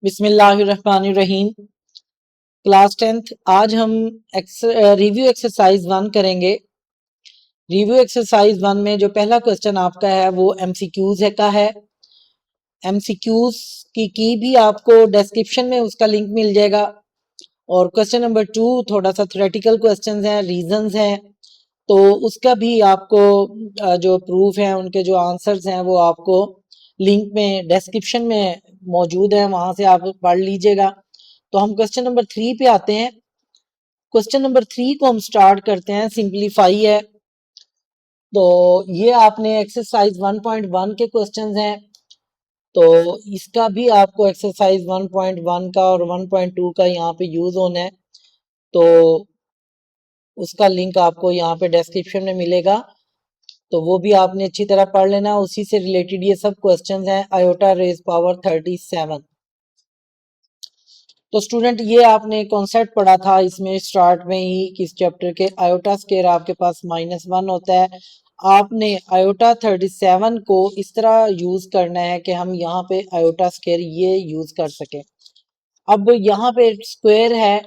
बिस्मिल्लाहिर्रहमानिर्रहीम। Class 10th आज हम रिव्यू एक्सरसाइज 1 करेंगे। रिव्यू एक्सरसाइज 1 में जो पहला क्वेश्चन आपका है वो एमसीक्यूज है। एमसीक्यूज की भी आपको डिस्क्रिप्शन में उसका लिंक मिल जाएगा। और क्वेश्चन नंबर 2 थोड़ा सा थ्योरेटिकल क्वेश्चंस हैं, रीजंस हैं, तो उसका भी आपको जो प्रूफ है उनके जो आंसर्स हैं वो आपको लिंक में डिस्क्रिप्शन में मौजूद है, वहां से आप पढ़ लीजिएगा। तो हम क्वेश्चन नंबर 3 पे आते हैं। क्वेश्चन नंबर 3 को हम स्टार्ट करते हैं, सिंपलीफाई है। तो ये आपने एक्सरसाइज 1.1 के क्वेश्चंस हैं, तो इसका भी आपको एक्सरसाइज 1.1 का और 1.2 का यहाँ पे यूज होना है, तो उसका लिंक आपको यहाँ पे डिस्क्रिप्शन में मिलेगा, तो वो भी आपने अच्छी तरह पढ़ लेना। उसी से रिलेटेड ये सब क्वेश्चंस हैं। Iota raise power 37। तो स्टूडेंट ये आपने कॉन्सेप्ट पढ़ा था इसमें स्टार्ट में ही, किस चैप्टर के, आयोटा स्केयर आपके पास -1 होता है। आपने आयोटा 37 को इस तरह यूज करना है कि हम यहाँ पे आयोटा स्केयर ये यूज कर सके। अब यहाँ पे स्क्वायर है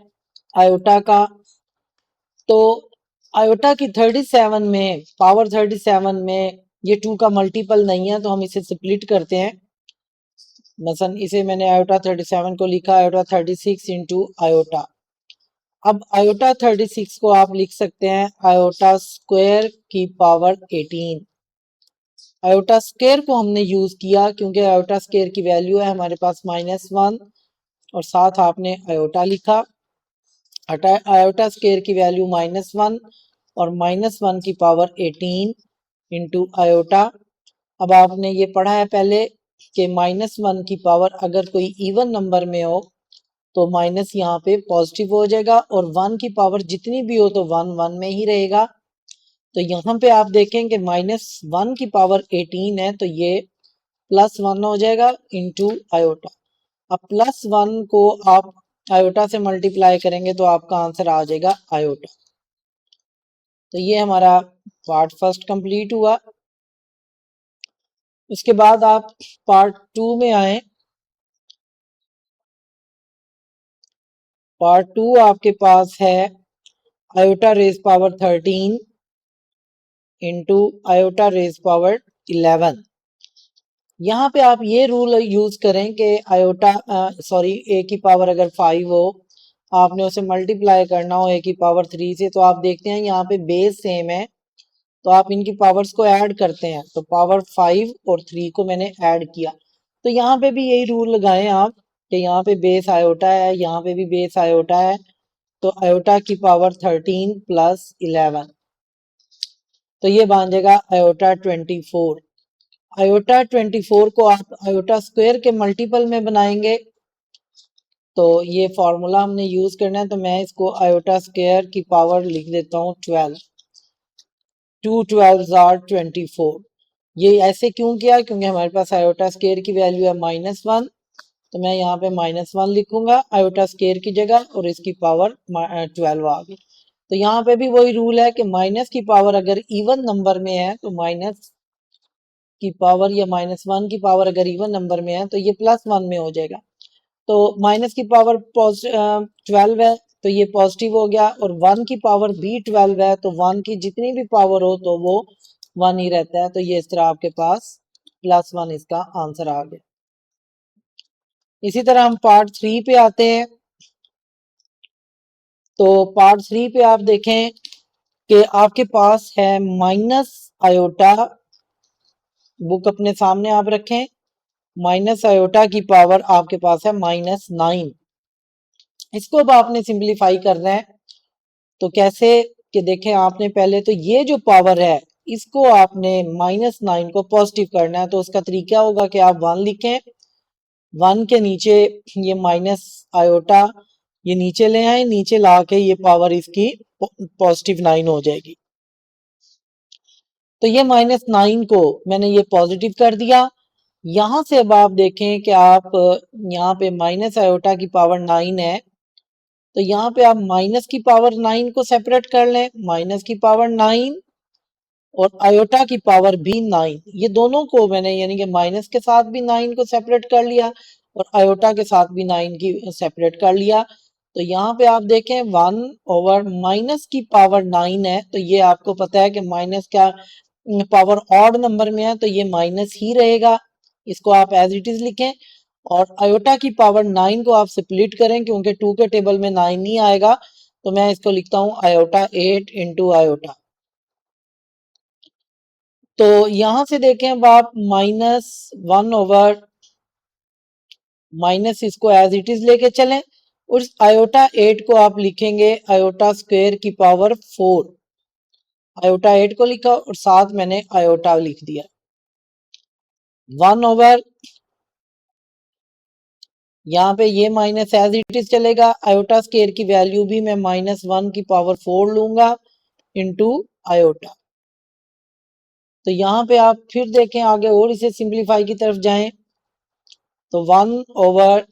आयोटा का, तो आयोटा की 37 में पावर 37 में ये 2 का मल्टीपल नहीं है, तो हम इसे स्प्लिट करते हैं। मसलन इसे मैंने आयोटा 37 को लिखा आयोटा 36 इंटू आयोटा। अब आयोटा 36 को आप लिख सकते हैं आयोटा स्क्वायर की पावर 18। आयोटा स्क्वायर को हमने यूज किया क्योंकि आयोटा स्क्वायर की वैल्यू है हमारे पास -1 और साथ आपने आयोटा लिखा। आयोटा स्क्वायर की वैल्यू -1 और -1 की पावर 18 इंटू आयोटा। अब आपने ये पढ़ा है पहले कि -1 की पावर अगर कोई इवन नंबर में हो तो माइनस यहाँ पे पॉजिटिव हो जाएगा, और 1 की पावर जितनी भी हो तो 1 1 में ही रहेगा। तो यहाँ पे आप देखें कि -1 की पावर 18 है, तो ये +1 हो जाएगा इंटू आयोटा। अब +1 को आप आयोटा से मल्टीप्लाई करेंगे तो आपका आंसर आ जाएगा आयोटा। तो ये हमारा पार्ट फर्स्ट कंप्लीट हुआ। उसके बाद आप पार्ट 2 में आए। पार्ट 2 आपके पास है iota raise power 13 into iota raise power 11। यहाँ पे आप ये रूल यूज करें कि आयोटा ए की पावर अगर 5 हो, आपने उसे मल्टीप्लाई करना हो ए की पावर 3 से, तो आप देखते हैं यहाँ पे बेस सेम है, तो आप इनकी पावर्स को ऐड करते हैं, तो पावर 5 और 3 को मैंने ऐड किया। तो यहाँ पे भी यही रूल लगाएं आप कि यहाँ पे बेस आयोटा है, यहाँ पे भी बेस आयोटा है, तो आयोटा की पावर 13 प्लस 11, तो ये बन जाएगा आयोटा 24। आयोटा 24 को आप आयोटा स्क्वायर के मल्टीपल में बनाएंगे, तो ये फॉर्मूला हमने यूज करना है, तो मैं इसको आयोटा स्क्वायर की पावर लिख देता हूँ 12। 2 12s आर 24। ये ऐसे क्यों किया, क्योंकि हमारे पास आयोटा स्क्वायर की वैल्यू है -1, तो मैं यहाँ पे -1 लिखूंगा आयोटा स्क्वायर की जगह, और इसकी पावर 12 आ गई। तो यहाँ पे भी वही रूल है कि माइनस की पावर अगर इवन नंबर में है तो माइनस की पावर या -1 की पावर अगर इवन नंबर में है तो ये +1 में हो जाएगा। तो माइनस की पावर 12 है तो ये पॉजिटिव हो गया, और 1 की पावर भी 12 है, तो 1 की जितनी भी पावर हो तो वो 1 ही रहता है, तो ये इस तरह आपके पास +1 इसका आंसर आ गया। इसी तरह हम पार्ट 3 पे आते हैं। तो पार्ट 3 पे आप देखें कि आपके पास है माइनस आयोटा, बुक अपने सामने आप रखें, माइनस आयोटा की पावर आपके पास है -9। इसको अब आपने सिंप्लीफाई करना है, तो कैसे कि देखें, आपने पहले तो ये जो पावर है इसको आपने -9 को पॉजिटिव करना है, तो उसका तरीका होगा कि आप 1 लिखें, 1 के नीचे ये माइनस आयोटा ये नीचे ले आए, नीचे ला के ये पावर इसकी +9 हो जाएगी। तो ये -9 को मैंने ये पॉजिटिव कर दिया। यहां से अब आप देखें कि आप यहाँ पे माइनस आयोटा की पावर 9 है, तो यहाँ पे आप माइनस की पावर 9 को सेपरेट कर लें, माइनस की पावर 9 और आयोटा की पावर भी 9, ये दोनों को मैंने यानी कि माइनस के साथ भी 9 को सेपरेट कर लिया, और आयोटा के साथ भी 9 की सेपरेट कर लिया। तो यहाँ पे आप देखें 1 ओवर माइनस की पावर 9 है, तो ये आपको पता है कि माइनस का पावर ऑड नंबर में है तो ये माइनस ही रहेगा, इसको आप एज इट इज लिखें। और आयोटा की पावर 9 को आप स्प्लिट करें क्योंकि 2 के टेबल में 9 नहीं आएगा, तो मैं इसको लिखता हूं आयोटा 8 इंटू आयोटा। तो यहां से देखें अब आप -1 ओवर माइनस इसको एज इट इज लेके चलें, उस आयोटा 8 को आप लिखेंगे आयोटा स्क्वायर की पावर 4। आयोटा 8 को लिखा और साथ मैंने आयोटा लिख दिया। 1 ओवर यहाँ पे ये माइनस एज इट इज चलेगा, आयोटा स्क्वायर की वैल्यू भी मैं -1 की पावर 4 लूंगा इंटू आयोटा। तो यहाँ पे आप फिर देखें आगे और इसे सिंप्लीफाई की तरफ जाएं तो 1 ओवर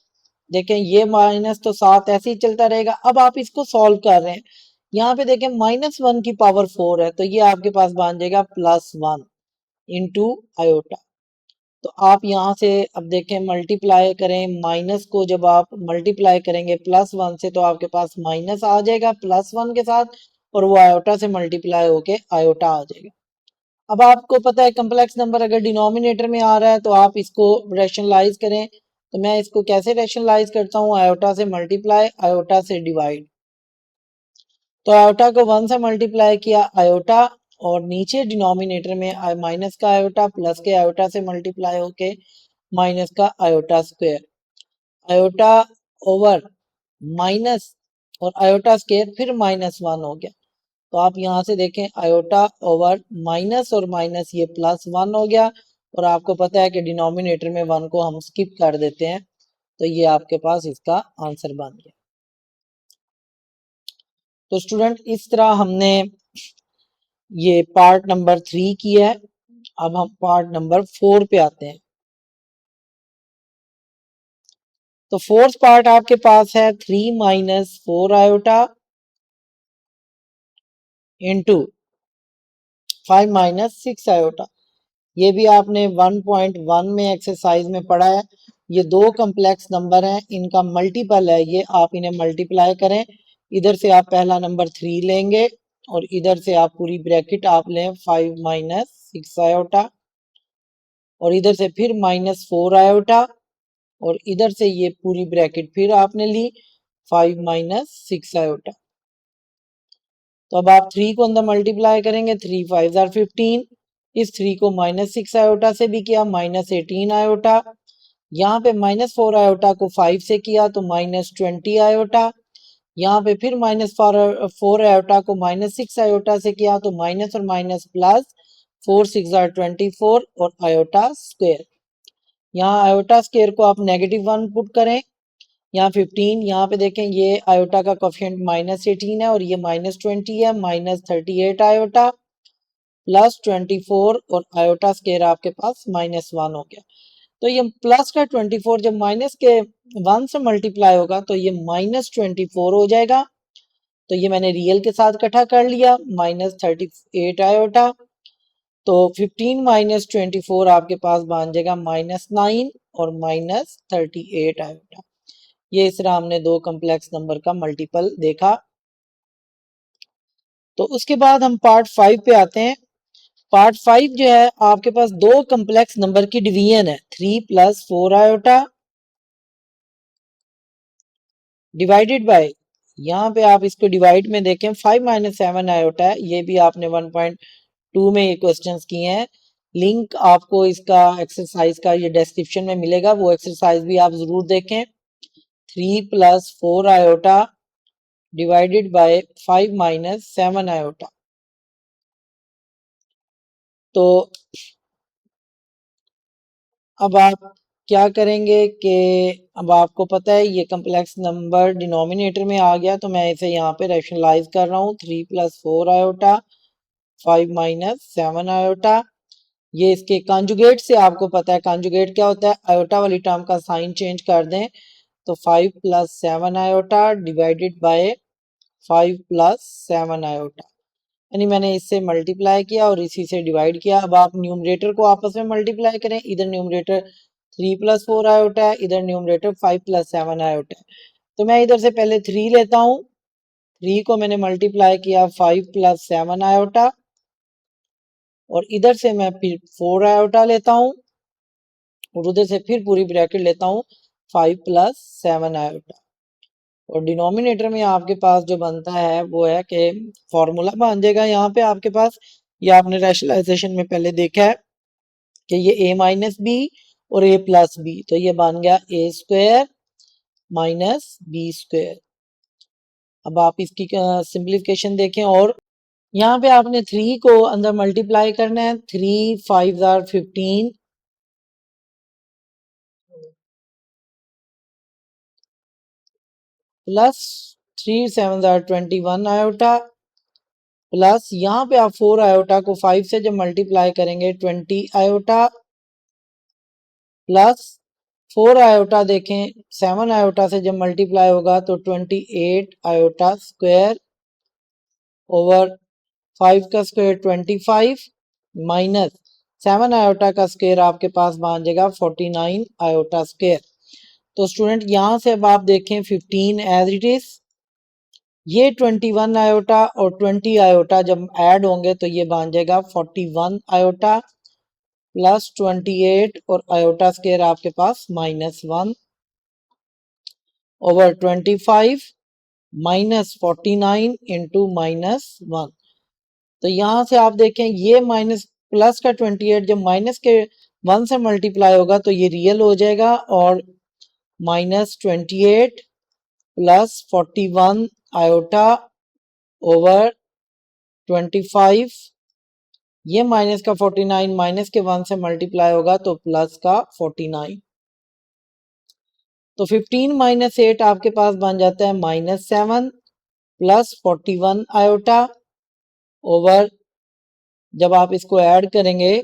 देखें ये माइनस तो साथ ऐसे ही चलता रहेगा। अब आप इसको सॉल्व कर रहे हैं, यहाँ पे देखें -1 की पावर 4 है तो ये आपके पास बन जाएगा +1 इंटू आयोटा। तो आप यहाँ से अब देखें मल्टीप्लाई करें, माइनस को जब आप मल्टीप्लाई करेंगे +1 से तो आपके पास माइनस आ जाएगा +1 के साथ, और वो आयोटा से मल्टीप्लाई होके आयोटा आ जाएगा। अब आपको पता है कम्प्लेक्स नंबर अगर डिनोमिनेटर में आ रहा है तो आप इसको रैशनलाइज करें। तो मैं इसको कैसे रैशनलाइज करता हूँ, आयोटा से मल्टीप्लाई आयोटा से डिवाइड। तो आयोटा को 1 से मल्टीप्लाई किया आयोटा, और नीचे डिनोमिनेटर में माइनस का आयोटा प्लस के आयोटा से मल्टीप्लाई होके माइनस का iota square, iota over minus और आयोटा स्क्वायर फिर -1 हो गया। तो आप यहाँ से देखें आयोटा ओवर माइनस और माइनस ये +1 हो गया, और आपको पता है कि डिनोमिनेटर में 1 को हम स्किप कर देते हैं, तो ये आपके पास इसका आंसर बन गया। तो स्टूडेंट इस तरह हमने ये पार्ट नंबर 3 किया है। अब हम पार्ट नंबर 4 पे आते हैं। तो फोर्थ पार्ट आपके पास है 3 minus 4 iota into 5 minus 6 iota. ये भी आपने 1.1 में एक्सरसाइज में पढ़ा है। ये दो कम्प्लेक्स नंबर हैं, इनका मल्टीपल है, ये आप इन्हें मल्टीप्लाई करें। इधर से आप पहला नंबर 3 लेंगे और इधर से आप पूरी ब्रैकेट आप लें 5 माइनस 6 आयोटा, और इधर से फिर -4 आयोटा, और इधर से ये पूरी ब्रैकेट फिर आपने ली 5 माइनस 6 आयोटा। तो अब आप 3 को अंदर मल्टीप्लाई करेंगे, 3 5 जार 15, इस 3 को -6 आयोटा से भी किया -18 आयोटा, यहाँ पे -4 आयोटा को 5 से किया तो -20 आयोटा, यहाँ पे फिर -4 आयोटा को -6 आयोटा से किया तो माइनस और माइनस प्लस 4 6 जार 24 और आयोटा स्क्वायर। यहाँ आयोटा स्क्वायर को आप -1 पुट करें, यहाँ 15, यहाँ पे देखें ये आयोटा का कोफिशिएंट -18 है और ये -20 है, -38 आयोटा प्लस 24 और आयोटा स्क्वायर आपके पास -1 हो गया। तो ये प्लस का 24 जब माइनस के 1 से मल्टीप्लाई होगा तो ये -24 हो जाएगा। तो ये मैंने रियल के साथ इकट्ठा कर लिया -38 आयोटा। तो 15 माइनस 24 आपके पास बन जाएगा -9 और -38 आयोटा। ये इस तरह हमने दो कम्प्लेक्स नंबर का मल्टीपल देखा। तो उसके बाद हम पार्ट 5 पे आते हैं। पार्ट 5 जो है आपके पास दो कम्प्लेक्स नंबर की डिवीजन है, 3 + 4 आयोटा डिवाइडेड बाय, यहाँ पे आप इसको डिवाइड में देखें 5 - 7 आयोटा है। ये भी आपने 1.2 में ये क्वेश्चंस किए हैं। लिंक आपको इसका एक्सरसाइज का ये डिस्क्रिप्शन में मिलेगा, वो एक्सरसाइज भी आप जरूर देखें। 3 + 4 आयोटा डिवाइडेड बाय 5 - 7 आयोटा। तो अब आप क्या करेंगे कि अब आपको पता है ये कम्प्लेक्स नंबर डिनोमिनेटर में आ गया, तो मैं इसे यहाँ पे रैशनलाइज कर रहा हूँ। 3 + 4 आयोटा 5 - 7 आयोटा। ये इसके कॉन्जुगेट से आपको पता है कॉन्जुगेट क्या होता है, आयोटा वाली टर्म का साइन चेंज कर दें तो 5 + 7 आयोटा डिवाइडेड बाय 5 + 7 आयोटा, यानी मैंने इससे मल्टीप्लाई किया और इसी से डिवाइड किया। अब आप न्यूमरेटर को आपस में मल्टीप्लाई करें, इधर न्यूमरेटर 3 प्लस 4 आयोटा है, इधर न्यूमरेटर 5 प्लस 7 आयोटा है। तो मैं इधर से पहले 3 लेता हूँ, 3 को मैंने मल्टीप्लाई किया 5 प्लस 7 आयोटा, और इधर से मैं फिर 4 आयोटा लेता हूँ, और उधर से फिर पूरी ब्रैकेट लेता हूँ 5 प्लस 7 आयोटा। और डिनोमिनेटर में आपके पास जो बनता है वो है कि फॉर्मूला बन जाएगा यहाँ पे आपके पास, ये आपने रैशनलाइजेशन में पहले देखा है कि ये a माइनस बी और a प्लस बी, तो ये बन गया a square minus B square. अब आप इसकी सिंप्लीफिकेशन देखें, और यहाँ पे आपने 3 को अंदर मल्टीप्लाई करना है, 3 5 or 15 plus 3 7 or 21 iota, plus यहाँ पे आप 4 आयोटा को 5 से जब मल्टीप्लाई करेंगे 20 आयोटा, प्लस 4 आयोटा देखें 7 आयोटा से जब मल्टीप्लाई होगा तो 28 आयोटा स्क्वायर ओवर 5 का स्क्वायर 25 माइनस 7 आयोटा का स्क्वायर आपके पास बन जाएगा 49 आयोटा स्क्वायर। तो स्टूडेंट यहाँ से अब आप देखें 15 एज इट इज, ये 21 आयोटा और 20 आयोटा जब ऐड होंगे तो ये बन जाएगा 41 आयोटा प्लस 28 और आयोटा स्क्वायर आपके पास -1 ओवर 25 माइनस 49 इंटू -1। तो यहां से आप देखें ये माइनस प्लस का 28 जब माइनस के 1 से मल्टीप्लाई होगा तो ये रियल हो जाएगा, और -28 प्लस 41 आयोटा ओवर 25, ये माइनस का 49 माइनस के 1 से मल्टीप्लाई होगा तो प्लस का 49। तो 15 माइनस 8 आपके पास बन जाता है -7 प्लस 41 आयोटा ओवर, जब आप इसको ऐड करेंगे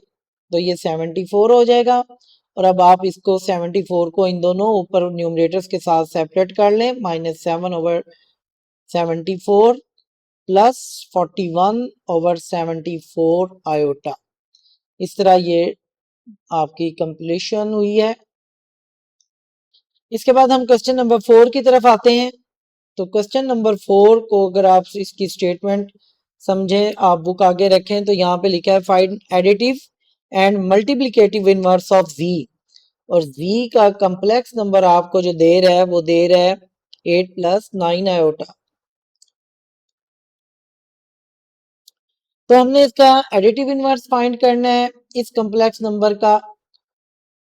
तो ये 74 हो जाएगा। और अब आप इसको 74 को इन दोनों ऊपर न्यूमरेटर्स के साथ सेपरेट कर लें, -7 ओवर 74 प्लस 41 ओवर 74 आयोटा। इस तरह ये आपकी कंप्लीशन हुई है। इसके बाद हम क्वेश्चन नंबर 4 की तरफ आते हैं। तो क्वेश्चन नंबर 4 को अगर आप इसकी स्टेटमेंट समझें, आप बुक आगे रखें, तो यहाँ पे लिखा है find additive and multiplicative inverse of z, और z का कम्प्लेक्स नंबर आपको जो दे रहा है वो दे रहा है 8 प्लस 9 आयोटा। तो हमने इसका एडिटिव इनवर्स फाइंड करना है इस कम्प्लेक्स नंबर का,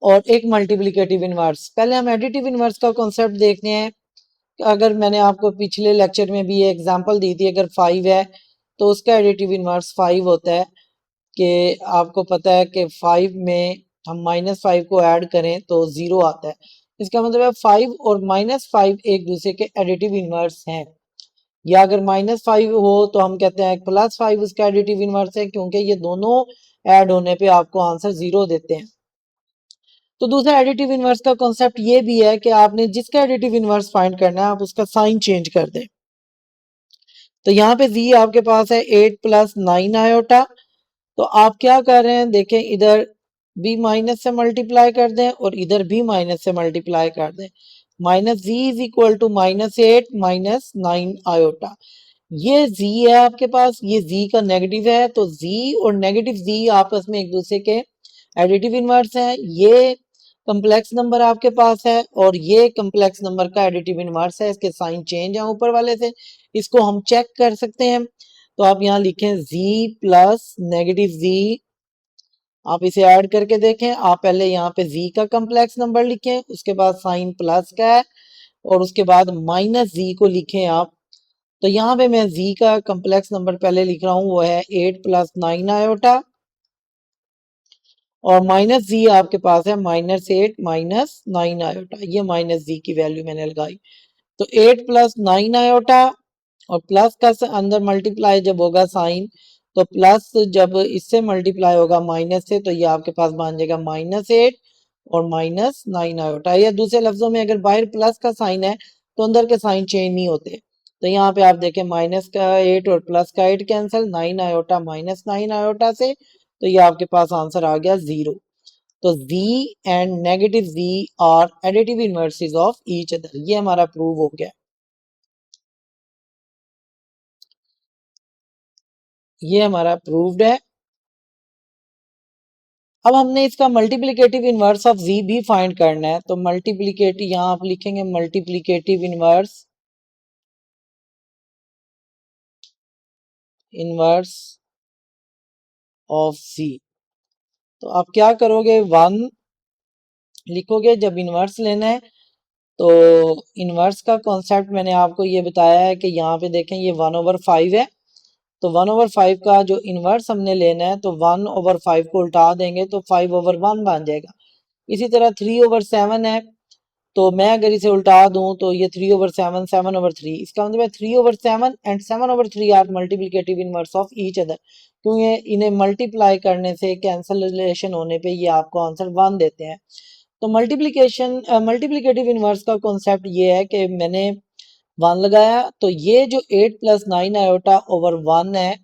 और एक मल्टीप्लिकेटिव इनवर्स। पहले हम एडिटिव इनवर्स का कॉन्सेप्ट देखते हैं। अगर मैंने आपको पिछले लेक्चर में भी ये एग्जांपल दी थी, अगर 5 है तो उसका एडिटिव इनवर्स 5 होता है, कि आपको पता है कि 5 में हम -5 को ऐड करें तो 0 आता है। इसका मतलब है 5 और -5 एक दूसरे के एडिटिव इनवर्स हैं, या अगर -5 हो तो हम कहते हैं +5 उसका एडिटिव इनवर्स है, क्योंकि ये दोनों ऐड होने पे आपको आंसर 0 देते हैं। तो दूसरा एडिटिव इनवर्स का कॉन्सेप्ट ये भी है कि आपने जिसका एडिटिव इनवर्स फाइंड करना है आप उसका साइन चेंज कर दें। तो यहाँ पे z आपके पास है 8 प्लस 9 आयोटा, तो आप क्या कर रहे हैं देखें, इधर भी माइनस से मल्टीप्लाई कर दें और इधर भी माइनस से मल्टीप्लाई कर दें, minus z is equal to -8 minus 9 iota. ये z है आपके पास, ये z का नेगेटिव है, तो z और नेगेटिव z आपस में एक दूसरे के एडिटिव इनवर्स है। ये कम्प्लेक्स नंबर आपके पास है और ये कम्प्लेक्स नंबर का एडिटिव इनवर्स है, इसके साइन चेंज है ऊपर वाले से, इसको हम चेक कर सकते हैं। तो आप यहाँ लिखें z प्लस नेगेटिव z, आप इसे ऐड करके देखें। आप पहले यहाँ पे z का कम्प्लेक्स नंबर लिखें, उसके बाद साइन प्लस का है और उसके बाद माइनस z को लिखें आप। तो यहाँ पे मैं z का कम्प्लेक्स नंबर पहले लिख रहा हूँ, वो है 8 प्लस 9 आयोटा, और माइनस z आपके पास है -8 माइनस 9 आयोटा, ये माइनस z की वैल्यू मैंने लगाई। तो 8 प्लस 9 आयोटा और प्लस का अंदर मल्टीप्लाई जब होगा साइन, तो प्लस जब इससे मल्टीप्लाई होगा माइनस से, तो ये आपके पास बन जाएगा -8 और -9 आयोटा। या दूसरे लफ्जों में अगर बाहर प्लस का साइन है तो अंदर के साइन चेंज नहीं होते। तो यहाँ पे आप देखें माइनस का 8 और प्लस का 8 कैंसिल, 9 आयोटा -9 आयोटा से, तो ये आपके पास आंसर आ गया 0। तो z and negative z are additive inverses of each other, ये हमारा प्रूव हो गया, ये हमारा प्रूव्ड है। अब हमने इसका मल्टीप्लिकेटिव इनवर्स ऑफ z भी फाइंड करना है, तो मल्टीप्लिकेटिव यहां आप लिखेंगे मल्टीप्लिकेटिव इनवर्स ऑफ z। तो आप क्या करोगे, 1 लिखोगे जब इनवर्स लेना है। तो इनवर्स का कॉन्सेप्ट मैंने आपको ये बताया है कि यहाँ पे देखें ये 1/5 है, तो 1/5 का जो इनवर्स हमने लेना है तो 1/5 को उल्टा देंगे तो 5/1 बन जाएगा। इसी तरह 3/7 है, तो मैं अगर इसे उल्टा दूं तो ये 3/7 7/3, इसका मतलब है 3/7 and 7/3 are multiplicative inverse of each other, क्योंकि इन्हें मल्टीप्लाई करने से कैंसलेशन होने पे ये आपको आंसर 1 देते हैं। तो मल्टीप्लिकेटिव इनवर्स का कॉन्सेप्ट ये है कि मैंने 1 लगाया, तो ये जो 8 + 9 आयोटा ओवर 1 है,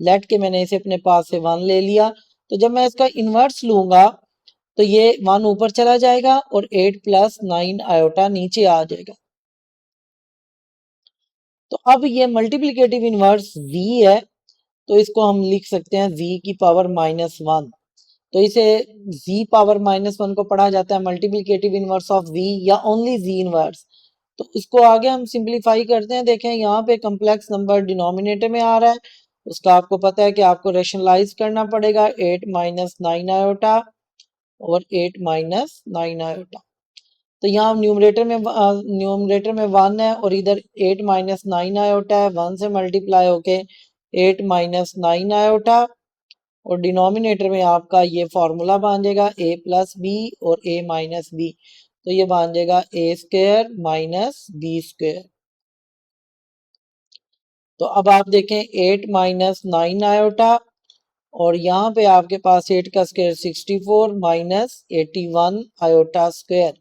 लेट के मैंने इसे अपने पास से 1 ले लिया, तो जब मैं इसका इनवर्स लूंगा तो ये 1 ऊपर चला जाएगा और 8 + 9 आयोटा नीचे आ जाएगा। तो अब ये मल्टीप्लिकेटिव इनवर्स v है, तो इसको हम लिख सकते हैं v की पावर -1। तो इसे z पावर -1 को पढ़ा जाता है मल्टीप्लिकेटिव इनवर्स ऑफ v या ओनली z इनवर्स। तो इसको आगे हम सिंप्लीफाई करते हैं। देखें यहाँ पे कम्प्लेक्स नंबर डिनोमिनेटर में आ रहा है, उसका आपको पता है कि आपको रेशनलाइज करना पड़ेगा, 8 - 9 आयोटा और 8 - 9 आयोटा। तो यहाँ न्यूमरेटर में 1 है और इधर 8 - 9 आयोटा है, 1 से मल्टीप्लाई होके 8 - 9 आयोटा, और डिनोमिनेटर में आपका ये फॉर्मूला बन जाएगा a + b और a - b, तो ये बन जाएगा a² - b²। तो अब आप देखें 8 - 9 आयोटा और यहाँ पे आपके पास 8 का स्क्वायर 64 -81 आयोटा स्क्वायर,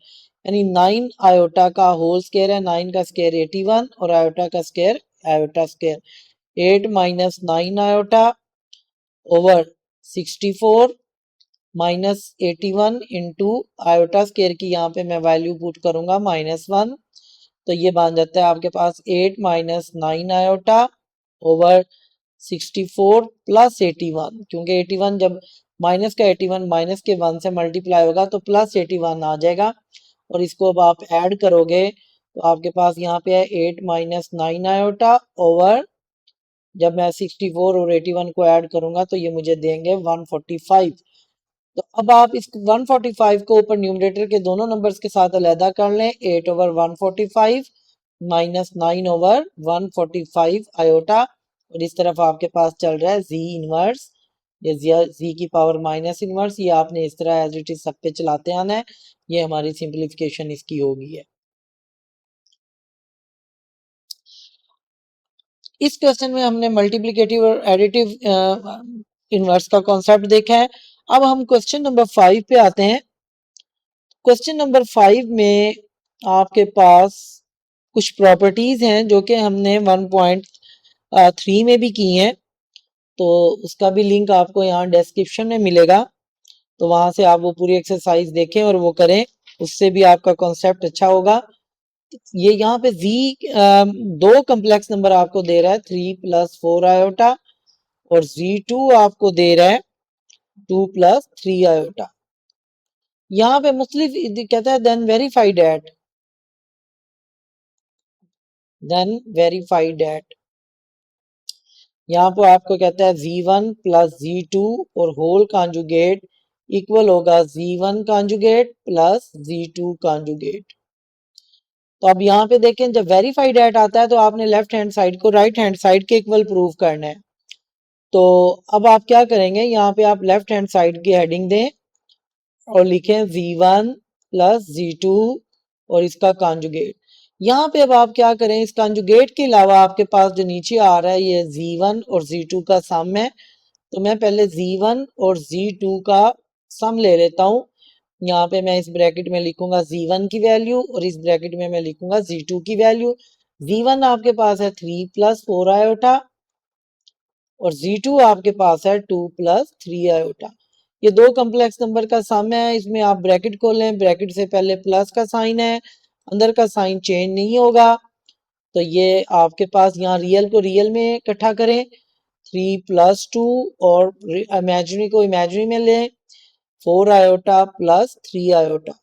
यानी 9 आयोटा का होल स्क्वायर है, 9 का स्क्वायर 81 और आयोटा का square iota square. 8 - 9 iota over 64 -81 into iota square की यहाँ पे मैं वैल्यू पुट करूंगा -1, तो ये बन जाता है आपके पास 8 - 9 आयोटा ओवर 64 + 81, क्योंकि 81 जब माइनस का 81 माइनस के 1 से मल्टीप्लाई होगा तो +81 आ जाएगा, और इसको अब आप ऐड करोगे तो आपके पास यहाँ पे है 8 - 9 आयोटा ओवर, जब मैं 64 और 81 को ऐड करूंगा तो ये मुझे देंगे 145। तो अब आप इस 145 को ऊपर न्यूमरेटर के दोनों नंबर्स के साथ अलहदा कर लें, 8/145 -9/145 आयोटा, और इस तरफ आपके पास चल रहा है z इनवर्स, ये z की पावर माइनस इनवर्स, ये आपने इस तरह एज इट इज सब पे चलाते आना है। ये हमारी सिंप्लीफिकेशन इसकी होगी है। इस क्वेश्चन में हमने मल्टीप्लिकेटिव और एडिटिव इनवर्स का कॉन्सेप्ट देखा है। अब हम क्वेश्चन नंबर 5 पे आते हैं। क्वेश्चन नंबर 5 में आपके पास कुछ प्रॉपर्टीज हैं जो कि हमने 1.3 में भी की हैं, तो उसका भी लिंक आपको यहाँ डिस्क्रिप्शन में मिलेगा, तो वहां से आप वो पूरी एक्सरसाइज देखें और वो करें, उससे भी आपका कॉन्सेप्ट अच्छा होगा। ये यहाँ पे दो कम्प्लेक्स नंबर आपको दे रहा है 3 + 4 आयोटा, और z2 आपको दे रहा है 2 + 3 आयोटा। यहाँ पे मुख्तलिफ कहता है देन वेरीफाई डेट, यहाँ पे आपको कहता है z1 + z2 और होल कॉन्जुगेट इक्वल होगा z1 conjugate plus z2 conjugate. तो अब यहाँ पे देखें जब वेरीफाइड एट आता है तो आपने लेफ्ट हैंड साइड को राइट हैंड साइड के इक्वल प्रूव करना है। तो अब आप क्या करेंगे, यहाँ पे आप लेफ्ट हैंड साइड की हेडिंग दें और लिखें z1 + z2 और इसका कॉन्जुगेट। यहाँ पे अब आप क्या करें, इस कॉन्जुगेट के अलावा आपके पास जो नीचे आ रहा है ये z1 और z2 का सम है, तो मैं पहले z1 और z2 का सम ले लेता हूँ। यहाँ पे मैं इस ब्रैकेट में लिखूंगा z1 की वैल्यू और इस ब्रैकेट में मैं लिखूंगा z2 की वैल्यू। z1 आपके पास है 3 + 4 आयोटा और z2 आपके पास है 2 + 3 आयोटा। ये दो कॉम्प्लेक्स नंबर का सम है, इसमें आप ब्रैकेट खोलें, ब्रैकेट से पहले प्लस का साइन है, अंदर का साइन चेंज नहीं होगा। तो ये आपके पास यहाँ रियल को रियल में इकट्ठा करें, 3+2 और इमेजिनरी को इमेजिनरी में लें, 4 आयोटा प्लस 3 आयोटा।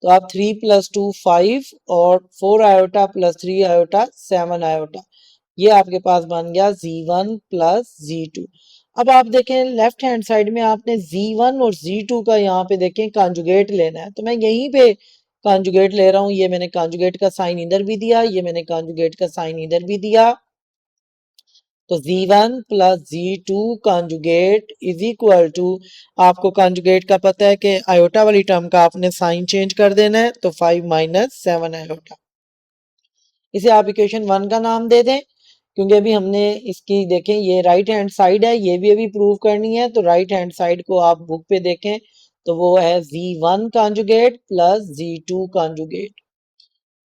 तो आप 3+2 5 और 4 आयोटा प्लस 3 आयोटा 7 आयोटा। ये आपके पास बन गया Z1 प्लस Z2। अब आप देखें लेफ्ट हैंड साइड में आपने Z1 और Z2 का यहाँ पे देखें कॉन्जुगेट लेना है, तो मैं यहीं पे कॉन्जुगेट ले रहा हूँ। ये मैंने कॉन्जुगेट का साइन इधर भी दिया, ये मैंने कॉन्जुगेट का साइन इधर भी दिया। तो Z1 plus Z2 conjugate is equal to, आपको कॉन्जुगेट का पता है कि आयोटा वाली टर्म का आपने साइन चेंज कर देना है, तो 5 माइनस 7 आयोटा। इसे आप इक्वेशन 1 का नाम दे दें, क्योंकि अभी हमने इसकी देखें ये राइट हैंड साइड है, ये भी अभी प्रूव करनी है। तो राइट हैंड साइड को आप बुक पे देखें तो वो है Z1 conjugate plus Z2 conjugate.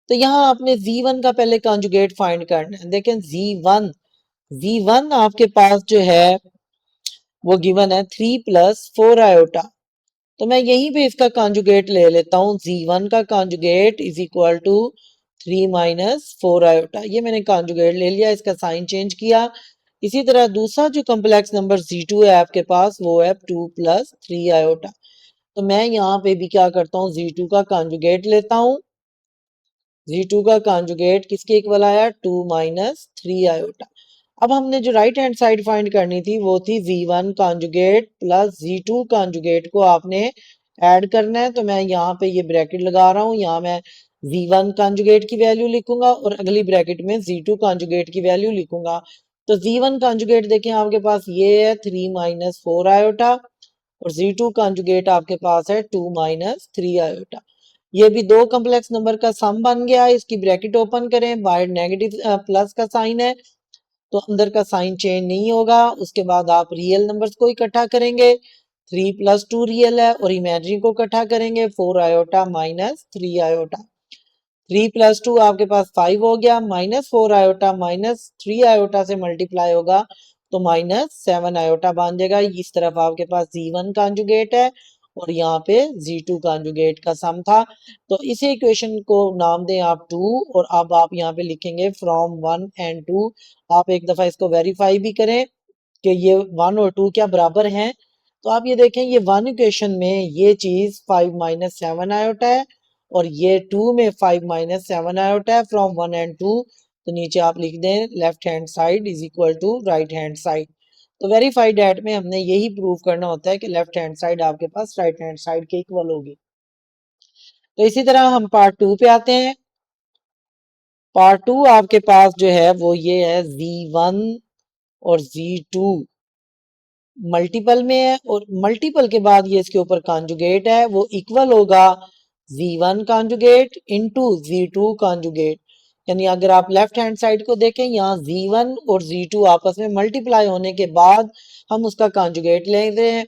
तो यहाँ आपने Z1 का पहले कॉन्जुगेट फाइंड करना है। देखें Z1 आपके पास जो है वो गिवन है 3+4 आयोटा। तो मैं यहीं पे इसका कॉन्जुगेट ले लेता हूँ। Z1 का conjugate is equal to 3 minus 4 iota. ये मैंने कॉन्जुगेट ले लिया, इसका साइन चेंज किया। इसी तरह दूसरा जो कॉम्प्लेक्स नंबर Z2 है आपके पास, वो है 2+3 आयोटा। तो मैं यहाँ पे भी क्या करता हूँ, Z2 का कॉन्जुगेट लेता हूँ। Z2 का कॉन्जुगेट किसके इक्वल आया, 2 माइनस 3 आयोटा। अब हमने जो राइट हैंड साइड फाइंड करनी थी वो थी Z1 conjugate plus Z2 conjugate को आपने ऐड करना है। तो मैं यहाँ पे ये ब्रैकेट लगा रहा हूँ, यहाँ मैं Z1 कॉन्जुगेट की वैल्यू लिखूंगा और अगली ब्रैकेट में Z2 कॉन्जुगेट की वैल्यू लिखूंगा। तो Z1 कॉन्जुगेट देखें आपके पास ये है 3 माइनस 4 आयोटा और Z2 कॉन्जुगेट आपके पास है 2 माइनस 3 आयोटा। ये भी दो कॉम्प्लेक्स नंबर का सम बन गया। इसकी ब्रैकेट ओपन करें, बाहर नेगेटिव प्लस का साइन है तो अंदर का साइन चेंज नहीं होगा। उसके बाद आप रियल नंबर्स को इकट्ठा करेंगे, 3+2 रियल है और इमेजिनरी को इकट्ठा करेंगे, 4 आयोटा माइनस 3 आयोटा। 3+2 आपके पास 5 हो गया, माइनस 4 आयोटा माइनस 3 आयोटा से मल्टीप्लाई होगा तो माइनस 7 आयोटा बन जाएगा। इस तरफ आपके पास Z1 कॉन्जुगेट है और यहाँ पे Z2 कॉन्जुगेट का सम था। तो इसी इक्वेशन को नाम दें आप 2 और अब आप यहाँ पे लिखेंगे फ्रॉम 1 एंड 2। आप एक दफा इसको वेरीफाई भी करें कि ये 1 और 2 क्या बराबर हैं। तो आप ये देखें ये 1 इक्वेशन में ये चीज 5 माइनस 7 आयोटा है और ये 2 में 5 माइनस 7 आयोटा है फ्रॉम 1 एंड 2। तो नीचे आप लिख दें left hand side is equal to right hand side. तो वेरीफाइड एट में हमने यही प्रूव करना होता है कि लेफ्ट हैंड साइड आपके पास राइट हैंड साइड के इक्वल होगी। तो इसी तरह हम पार्ट 2 पे आते हैं। पार्ट 2 आपके पास जो है वो ये है Z1 और Z2 मल्टीपल में है और मल्टीपल के बाद ये इसके ऊपर कॉन्जुगेट है, वो इक्वल होगा Z1 conjugate into Z2 conjugate. यानी अगर आप लेफ्ट हैंड साइड को देखें, यहाँ Z1 और Z2 आपस में मल्टीप्लाई होने के बाद हम उसका कॉन्जुगेट ले रहे हैं।